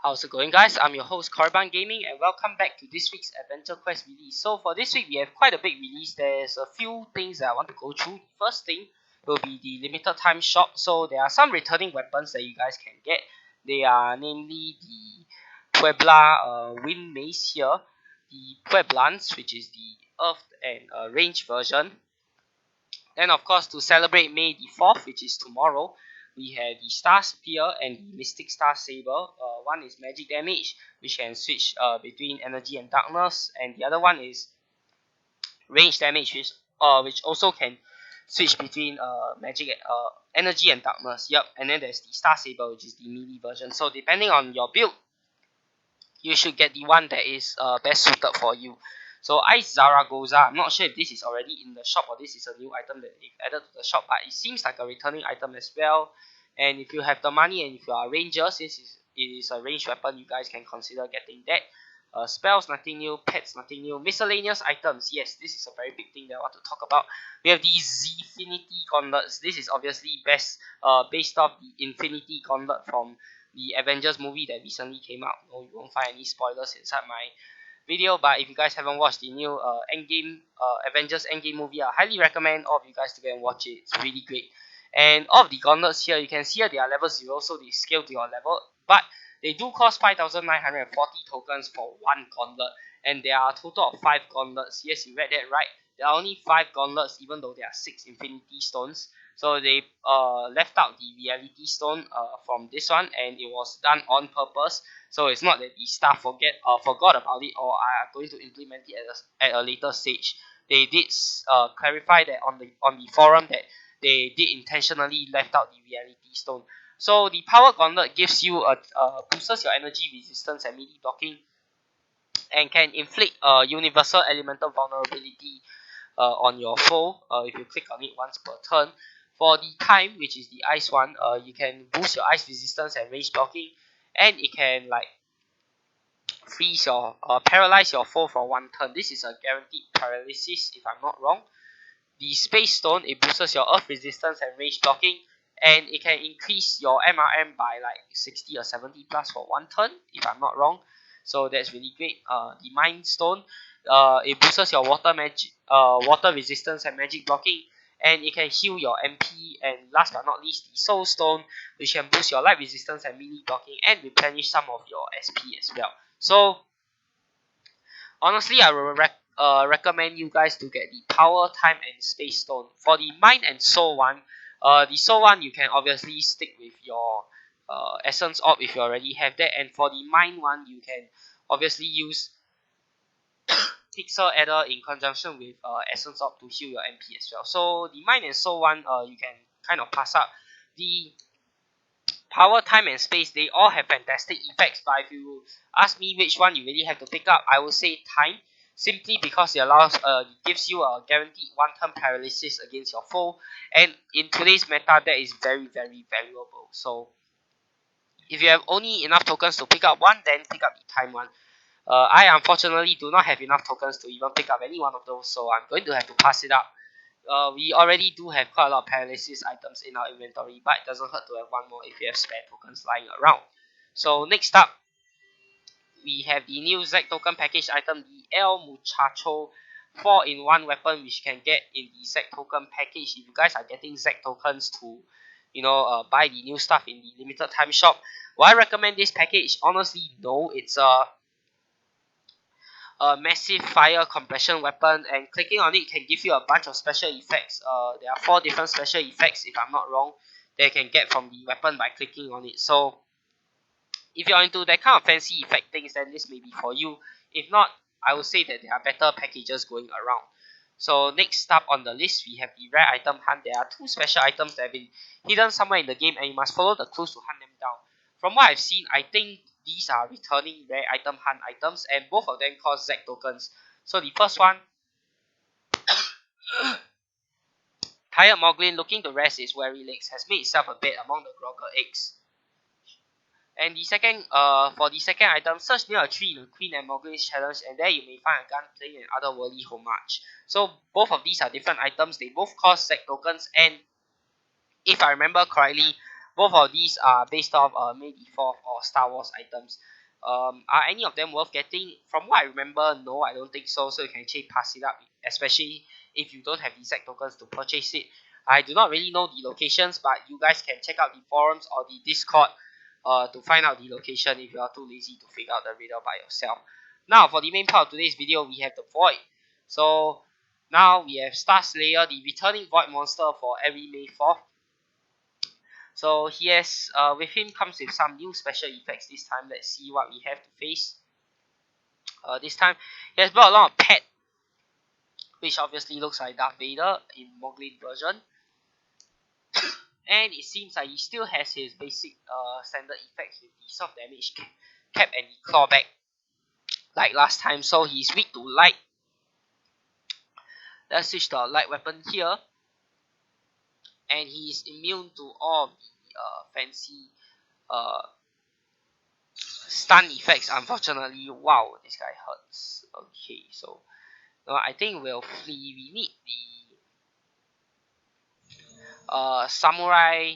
How's it going, guys? I'm your host Korban Gaming and welcome back to this week's Adventure Quest release. So for this week we have quite a big release. There's a few things that I want to go through. The first thing will be the limited time shop. So there are some returning weapons that you guys can get. They are namely the Puebla Wind Mace here, the Pueblans, which is the Earth and range version. Then of course to celebrate May the 4th, which is tomorrow, we have the Star Spear and the Mystic Star Saber. One is magic damage, which can switch between energy and darkness, and the other one is range damage, which also can switch between magic energy and darkness. Yep, and then there's the Star Saber, which is the melee version. So depending on your build, you should get the one that is best suited for you. So Ice Zaragoza, I'm not sure if this is already in the shop or this is a new item that they've added to the shop, but it seems like a returning item as well. And if you have the money and if you are a ranger, since it is a ranged weapon, you guys can consider getting that. Spells, nothing new. Pets, nothing new. Miscellaneous items, yes, this is a very big thing that I want to talk about. We have the Zfinity Gauntlets. This is obviously based off the Infinity Gauntlet from the Avengers movie that recently came out. No, you won't find any spoilers inside my video, but if you guys haven't watched the new Avengers Endgame movie, I highly recommend all of you guys to go and watch it. It's really great. And all of the gauntlets here, you can see here they are level 0, so they scale to your level, but they do cost 5,940 tokens for one gauntlet, and there are a total of 5 gauntlets. Yes, you read that right. There are only 5 gauntlets, even though there are 6 infinity stones. So they left out the reality stone from this one, and it was done on purpose. So it's not that the staff forgot about it or are going to implement it at a later stage. They did clarify that on the forum that they did intentionally left out the reality stone. So the power gauntlet gives you boosts your energy resistance and melee blocking, and can inflict universal elemental vulnerability on your foe if you click on it once per turn. For the time, which is the ice one, you can boost your ice resistance and range blocking, and it can like freeze your paralyze your foe for one turn. This is a guaranteed paralysis if I'm not wrong. The space stone, it boosts your earth resistance and range blocking, and it can increase your MRM by like 60 or 70 plus for one turn if I'm not wrong. So that's really great. The mind stone, it boosts your water resistance and magic blocking, and it can heal your MP. And last but not least, the soul stone, which can boost your light resistance and melee blocking and replenish some of your SP as well. So honestly, I will recommend you guys to get the power, time, and space stone. For the mind and soul one, the soul one you can obviously stick with your essence orb if you already have that, and for the mind one you can obviously use pixel adder in conjunction with essence orb to heal your MP as well. So the mind and soul one, you can kind of pass up. The power, time, and space, they all have fantastic effects, but if you ask me which one you really have to pick up, I would say time, simply because it gives you a guaranteed one-turn paralysis against your foe, and in today's meta that is very valuable. So if you have only enough tokens to pick up one, then pick up the time one. I unfortunately do not have enough tokens to even pick up any one of those, so I'm going to have to pass it up. We already do have quite a lot of paralysis items in our inventory, but it doesn't hurt to have one more if you have spare tokens lying around. So next up, we have the new Z token package item, the El Muchacho 4-in-1 weapon, which you can get in the Z token package. If you guys are getting Z tokens to, buy the new stuff in the limited time shop, will I recommend this package? Honestly, no. It's a massive fire compression weapon, and clicking on it can give you a bunch of special effects. There are 4 different special effects, if I'm not wrong, that you can get from the weapon by clicking on it. So if you're into that kind of fancy effect things, then this may be for you. If not, I would say that there are better packages going around. So next up on the list, we have the rare item hunt. There are 2 special items that have been hidden somewhere in the game, and you must follow the clues to hunt them down. From what I've seen, I think these are returning rare item hunt items, and both of them cost Z tokens. So the first one, Tired Moglin looking to rest his weary legs has made itself a bed among the grogger eggs. And the second, for the second item, search near a tree in Queen and Moglin's challenge, and there you may find a gun playing an otherworldly homage. So both of these are different items. They both cost Z tokens, and if I remember correctly, Both of these are based off May the 4th or Star Wars items. Are any of them worth getting? From what I remember, no, I don't think so. So you can actually pass it up, especially if you don't have exact tokens to purchase it. I do not really know the locations, but you guys can check out the forums or the Discord to find out the location if you are too lazy to figure out the riddle by yourself. Now, for the main part of today's video, we have the Void. So now we have Starslayer, the returning Void monster for every May 4th. So he has, with him comes with some new special effects this time. Let's see what we have to face. This time, he has brought along a pet, which obviously looks like Darth Vader in Moglin version. And it seems like he still has his basic standard effects with the soft damage cap and the clawback like last time. So he's weak to light. Let's switch to our light weapon here. And he is immune to all of the fancy stun effects, unfortunately. Wow, this guy hurts. Okay, so I think we'll flee. We need the samurai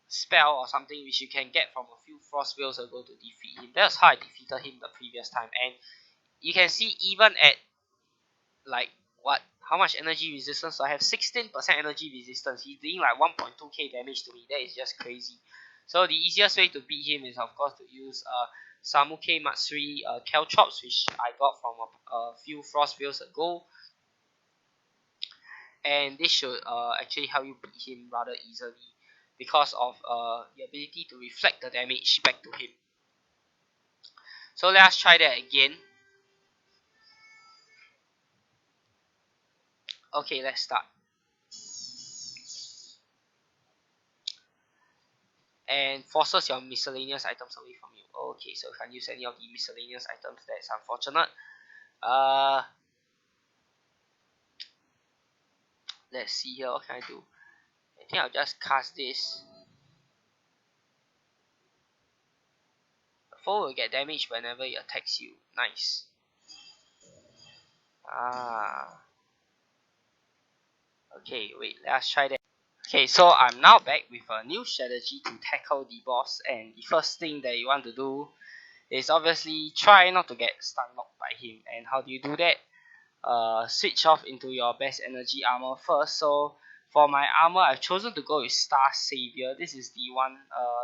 spell or something which you can get from a few frost wheels ago to defeat him. That's how I defeated him the previous time. And you can see even at like how much energy resistance? So I have 16% energy resistance. He's doing like 1.2k damage to me. That is just crazy. So the easiest way to beat him is of course to use Samuke Matsuri Caltrops, which I got from a few frost wheels ago. And this should actually help you beat him rather easily because of the ability to reflect the damage back to him. So let us try that again. Okay, let's start. And forces your miscellaneous items away from you. Okay, so you can't use any of the miscellaneous items. That's unfortunate. Let's see here. What can I do? I think I'll just cast this. The foe will get damage whenever it attacks you. Nice. Okay, wait. Let's try that. Okay, so I'm now back with a new strategy to tackle the boss, and the first thing that you want to do is obviously try not to get stun locked by him. And how do you do that? Switch off into your best energy armor first. So for my armor, I've chosen to go with Star Savior. This is the one,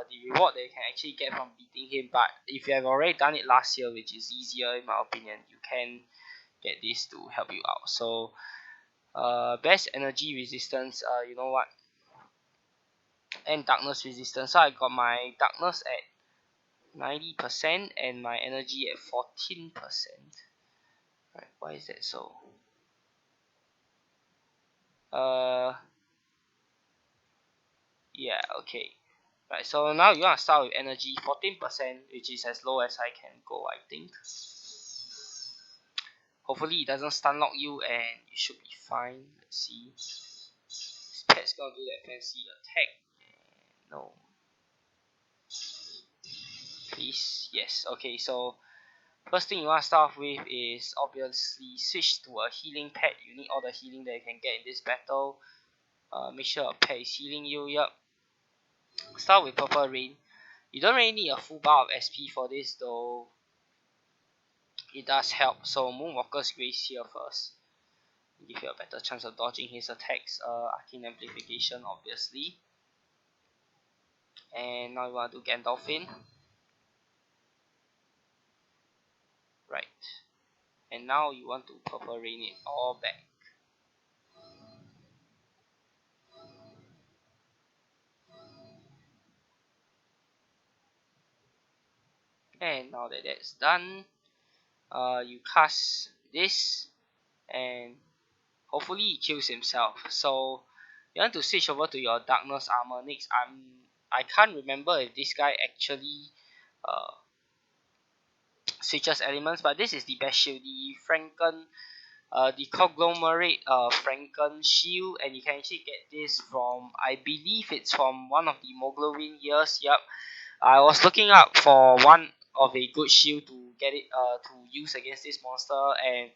the reward that you can actually get from beating him. But if you have already done it last year, which is easier in my opinion, you can get this to help you out. So best energy resistance, you know what, and darkness resistance. So I got my darkness at 90% and my energy at 14%. Right, why is that so? Yeah, okay. Right, so now you want to start with energy 14%, which is as low as I can go, I think. Hopefully it doesn't stun lock you and you should be fine. Let's see. This pet's gonna do that fancy attack. No. Please. Yes. Okay, so first thing you want to start off with is obviously switch to a healing pet. You need all the healing that you can get in this battle. Make sure a pet is healing you. Yup. Start with Purple Rain. You don't really need a full bar of SP for this though. It does help. So Moonwalker's Grace here first. Give you a better chance of dodging his attacks. Arcane Amplification obviously. And now you want to do Gandalfin. Right. And now you want to Purple Rain it all back. And now that that's done, you cast this and hopefully he kills himself. So you want to switch over to your darkness armor next. I can't remember if this guy actually switches elements, but this is the best shield, the the conglomerate Franken shield, and you can actually get this from, I believe it's from one of the Moglowin years. Yup, I was looking up for one of a good shield to get it to use against this monster, and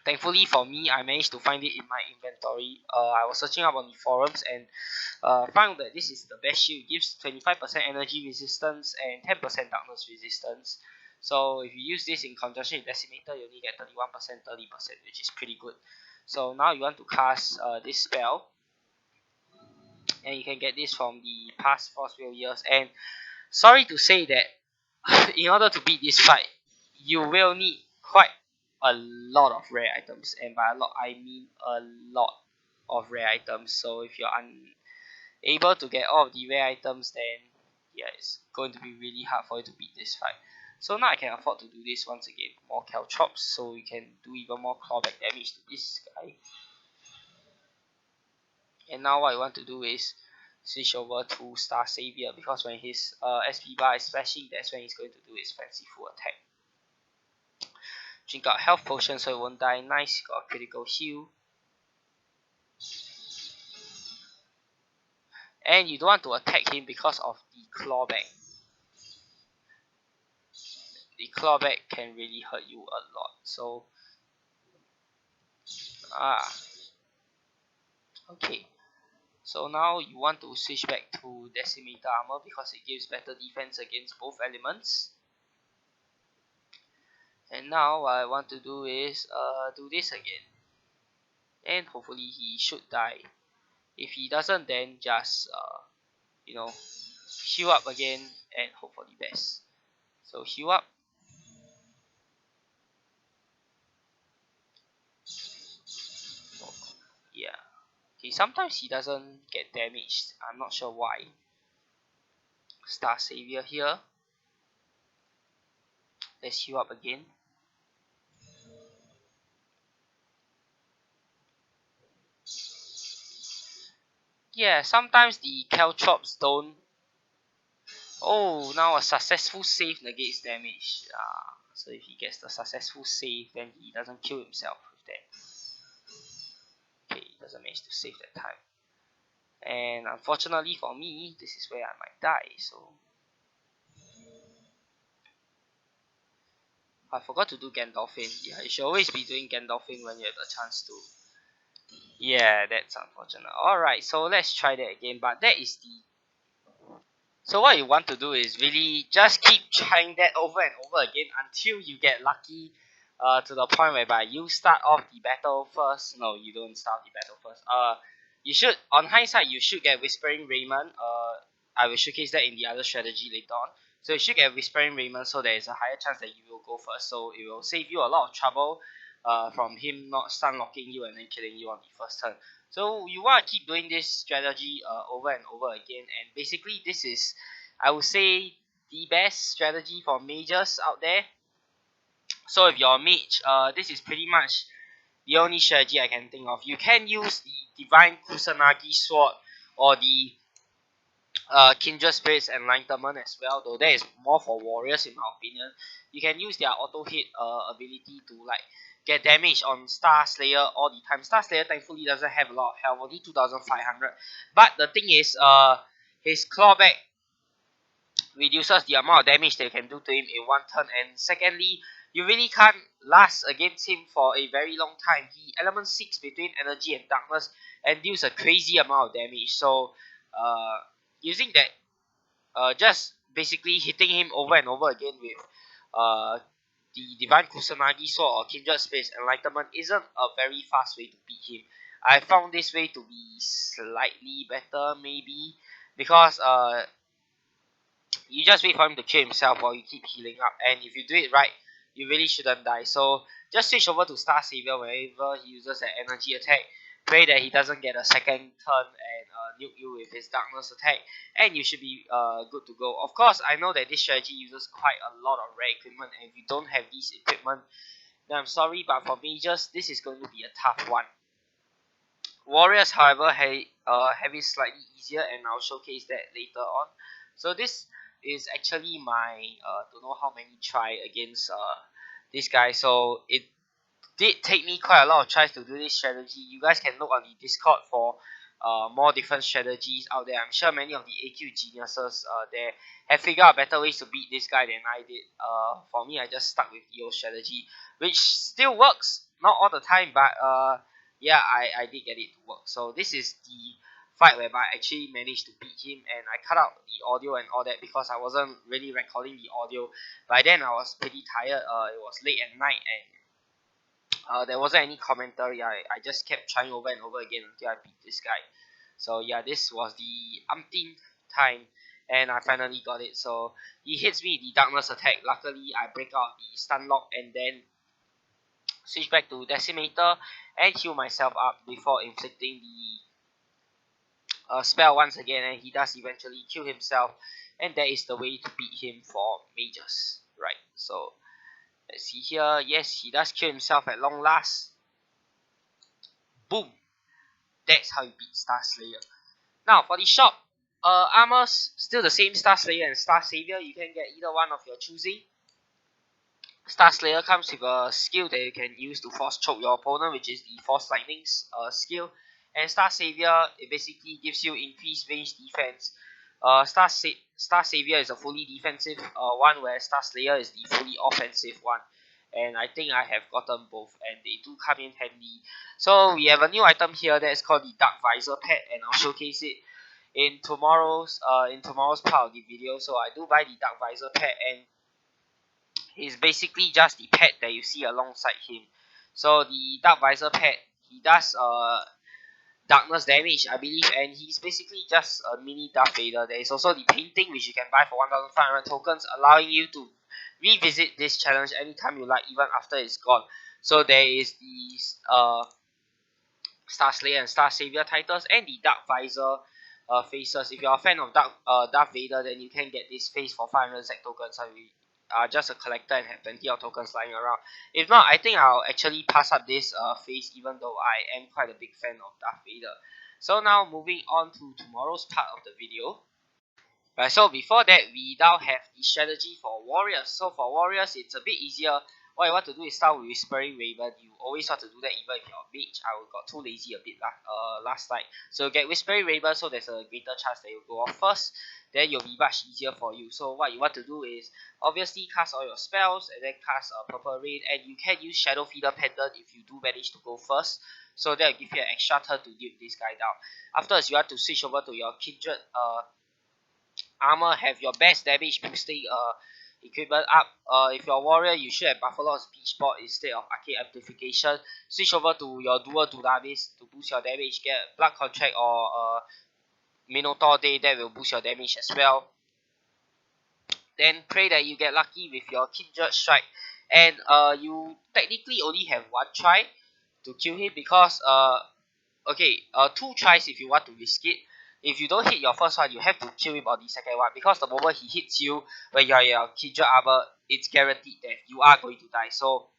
Thankfully for me, I managed to find it in my inventory. I was searching up on the forums and found that this is the best shield. It gives 25% energy resistance and 10% darkness resistance. So if you use this in conjunction with Decimator, you only get 31%, 30%, which is pretty good. So now you want to cast this spell, and you can get this from the past Force Wheel years. And sorry to say that in order to beat this fight, you will need quite a lot of rare items, and by a lot I mean a lot of rare items. So if you're unable to get all of the rare items, then yeah, it's going to be really hard for you to beat this fight. So now I can afford to do this once again. More Caltrops, so we can do even more clawback damage to this guy. And now what I want to do is switch over to Starslayer, because when his SP bar is flashing, that's when he's going to do his fanciful attack. Drink out health potion so it won't die. Nice, got a critical heal. And you don't want to attack him because of the clawback. The clawback can really hurt you a lot. So, okay. So now you want to switch back to Decimator armor because it gives better defense against both elements. And now what I want to do is do this again. And hopefully he should die. If he doesn't, then just you know, heal up again and hope for the best. So heal up. Yeah. Okay, sometimes he doesn't get damaged. I'm not sure why. Starslayer here. Let's heal up again. Yeah, sometimes the Caltrops don't. Oh, now a successful save negates damage. So if he gets the successful save, then he doesn't kill himself with that. Okay, he doesn't manage to save that time. And unfortunately for me, this is where I might die. So I forgot to do Gandalfin. Yeah, you should always be doing Gandalfin when you have the chance to. Yeah, that's unfortunate. Alright, so let's try that again. But that is the. So what you want to do is really just keep trying that over and over again until you get lucky to the point whereby you start off the battle first. No, you don't start the battle first. You should, on hindsight, you should get Whispering Raymond. I will showcase that in the other strategy later on. So you should get Whispering Raymond, so there is a higher chance that you will go first. So it will save you a lot of trouble from him not stun locking you and then killing you on the first turn. So you want to keep doing this strategy over and over again, and basically this is, I would say, the best strategy for mages out there. So if you're a mage, this is pretty much the only strategy I can think of. You can use the Divine Kusanagi Sword or the Kindred Spirit's Enlightenment as well, though that is more for warriors in my opinion. You can use their auto hit ability to like get damage on Starslayer all the time. Starslayer thankfully doesn't have a lot of health, only 2500. But the thing is, his clawback reduces the amount of damage they can do to him in one turn, and secondly, you really can't last against him for a very long time. He element 6 between energy and darkness and deals a crazy amount of damage. So using that, just basically hitting him over and over again with the Divine Kusanagi Sword or Kindred Space Enlightenment isn't a very fast way to beat him. I found this way to be slightly better, maybe, because you just wait for him to kill himself while you keep healing up, and if you do it right, you really shouldn't die. So just switch over to Starslayer whenever he uses an energy attack. Pray that he doesn't get a second turn and nuke you with his darkness attack, and you should be good to go. Of course, I know that this strategy uses quite a lot of rare equipment, and if you don't have these equipment, then I'm sorry, but for mages, this is going to be a tough one. Warriors, however, have it slightly easier, and I'll showcase that later on. So this is actually my don't know how many try against this guy. So it did take me quite a lot of tries to do this strategy. You guys can look on the Discord for more different strategies out there. I'm sure many of the AQ geniuses there have figured out better ways to beat this guy than I did. For me, I just stuck with the old strategy, which still works. not all the time, but yeah, I did get it to work. So this is the fight whereby I actually managed to beat him, and I cut out the audio and all that because I wasn't really recording the audio. By then I was pretty tired. It was late at night, and there wasn't any commentary. I just kept trying over and over again until I beat this guy. So yeah, this was the umpteenth time, and I finally got it. So he hits me the darkness attack. Luckily, I break out the stun lock and then switch back to decimator and heal myself up before inflicting the spell once again, and he does eventually kill himself, and that is the way to beat him for mages, right? So let's see here. Yes, he does kill himself at long last. Boom. That's how you beat Starslayer. Now for the shop, armors still the same, Starslayer and Star Savior. You can get either one of your choosing. Starslayer comes with a skill that you can use to force choke your opponent, which is the Force Lightning's skill. And Star Savior, it basically gives you increased range defense. Star Savior is a fully defensive one, where Star Slayer is the fully offensive one. And I think I have gotten both, and they do come in handy. So we have a new item here that is called the Dark Visor pet, and I'll showcase it in tomorrow's part of the video. So I do buy the Dark Visor pet, and he's basically just the pet that you see alongside him. So the Dark Visor pet, he does darkness damage, I believe, and he's basically just a mini Darth Vader. There is also the painting, which you can buy for 1,500 tokens, allowing you to revisit this challenge anytime you like, even after it's gone. So there is the Starslayer and Star Savior titles, and the Dark Visor faces. If you're a fan of Darth Vader, then you can get this face for 500 ZEC tokens. So you are just a collector and have plenty of tokens lying around. If not, I think I'll actually pass up this face, even though I am quite a big fan of Darth Vader. So now moving on to tomorrow's part of the video. Right, so before that, we now have the strategy for warriors. So for warriors, it's a bit easier. What you want to do is start with Whispering Raven. You always want to do that even if you're a mage. I got too lazy a bit last night. So get Whispering Raven, so there's a greater chance that you'll go off first. Then it'll be much easier for you. So what you want to do is obviously cast all your spells and then cast a Purple Rain. And you can use Shadow Feeder Pendant if you do manage to go first. So that will give you an extra turn to deal this guy down. Afterwards, you want to switch over to your Kindred armor, have your best damage boosting equipment up. If you're a warrior, you should have Buffalo's Beach Board instead of Arcade Amplification. Switch over to your Dual Dunamis to boost your damage. Get Blood Contract or Minotaur Day, that will boost your damage as well. Then pray that you get lucky with your Kindred Strike, and you technically only have one try to kill him, because two tries if you want to risk it. If you don't hit your first one, you have to kill him on the second one, because the moment he hits you when you're in your Kindred armor, it's guaranteed that you are going to die. So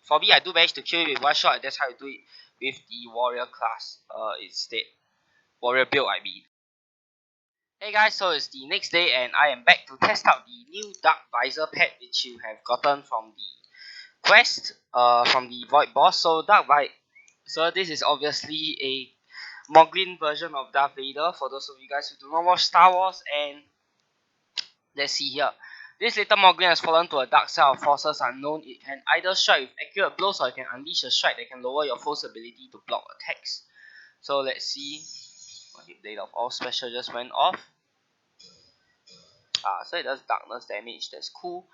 for me, I do manage to kill him in one shot, and that's how I do it with the warrior class instead. Warrior build, I mean. Hey guys, so it's the next day, and I am back to test out the new Dark Visor pet, which you have gotten from the quest, from the Void Boss. So so this is obviously a Moglin version of Darth Vader, for those of you guys who do not watch Star Wars. And let's see here. This little Moglin has fallen to a dark side of forces unknown. It can either strike with accurate blows, or it can unleash a strike that can lower your foe's ability to block attacks. So let's see. The blade of all special just went off. So it does darkness damage, that's cool.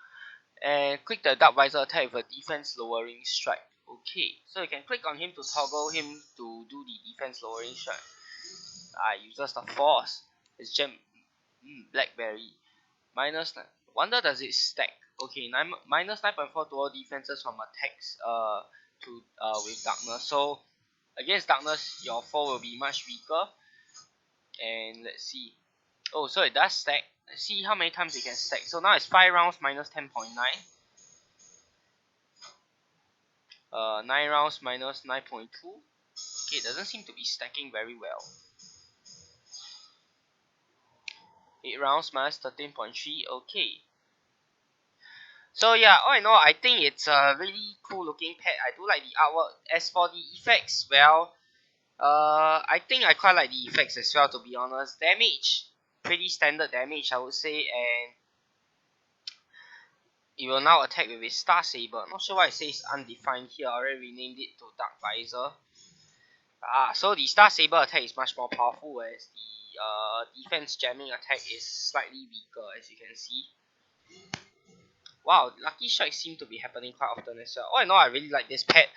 And click the Dark Visor attack with a defense lowering strike. Okay, so you can click on him to toggle him to do the defense lowering strike. Uses the force. It's gem blackberry. Minus 9. Wonder does it stack? Okay, minus 9.4 to all defenses from attacks with darkness. So against darkness, your foe will be much weaker. And let's see. Oh, so it does stack. Let's see how many times it can stack. So now it's 5 rounds minus 10.9. 9 rounds minus 9.2. Okay, it doesn't seem to be stacking very well. 8 rounds minus 13.3. Okay. So yeah, all in all, I think it's a really cool looking pet. I do like the artwork. As for the effects, well, I think I quite like the effects as well, to be honest. Damage, pretty standard damage, I would say, and It will now attack with his Starsaber. Not sure why it says undefined here. I already renamed it to Dark Visor. So the Starsaber attack is much more powerful, whereas the defense jamming attack is slightly weaker, as you can see. Wow, lucky strikes seem to be happening quite often as well. All in all, I really like this pet.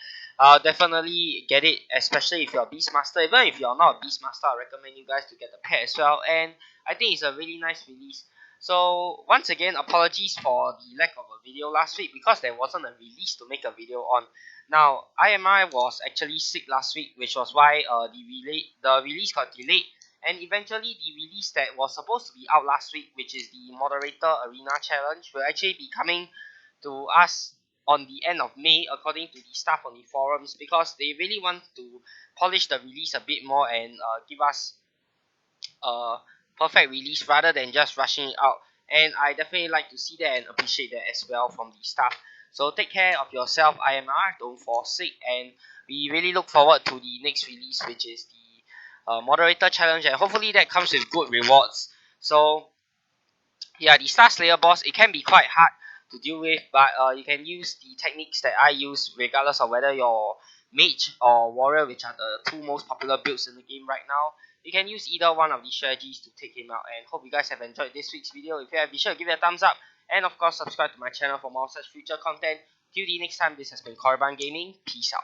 Definitely get it, especially if you're a Beastmaster. Even if you're not a Beastmaster, I recommend you guys to get the pet as well. And I think it's a really nice release. So once again, apologies for the lack of a video last week because there wasn't a release to make a video on. Now, IMI was actually sick last week, which was why the release got delayed. And eventually the release that was supposed to be out last week, which is the Moderator Arena Challenge, will actually be coming to us on the end of May, according to the staff on the forums, because they really want to polish the release a bit more and give us a perfect release rather than just rushing it out. And I definitely like to see that and appreciate that as well from the staff. So take care of yourself, IMR, don't fall sick, and we really look forward to the next release, which is the moderator challenge, and hopefully that comes with good rewards. So yeah, the Starslayer boss, it can be quite hard to deal with, but you can use the techniques that I use regardless of whether you're Mage or Warrior, which are the two most popular builds in the game right now. You can use either one of these strategies to take him out, and hope you guys have enjoyed this week's video. If you have, be sure to give it a thumbs up, and of course subscribe to my channel for more such future content. Till the next time, this has been Korban Gaming. Peace out.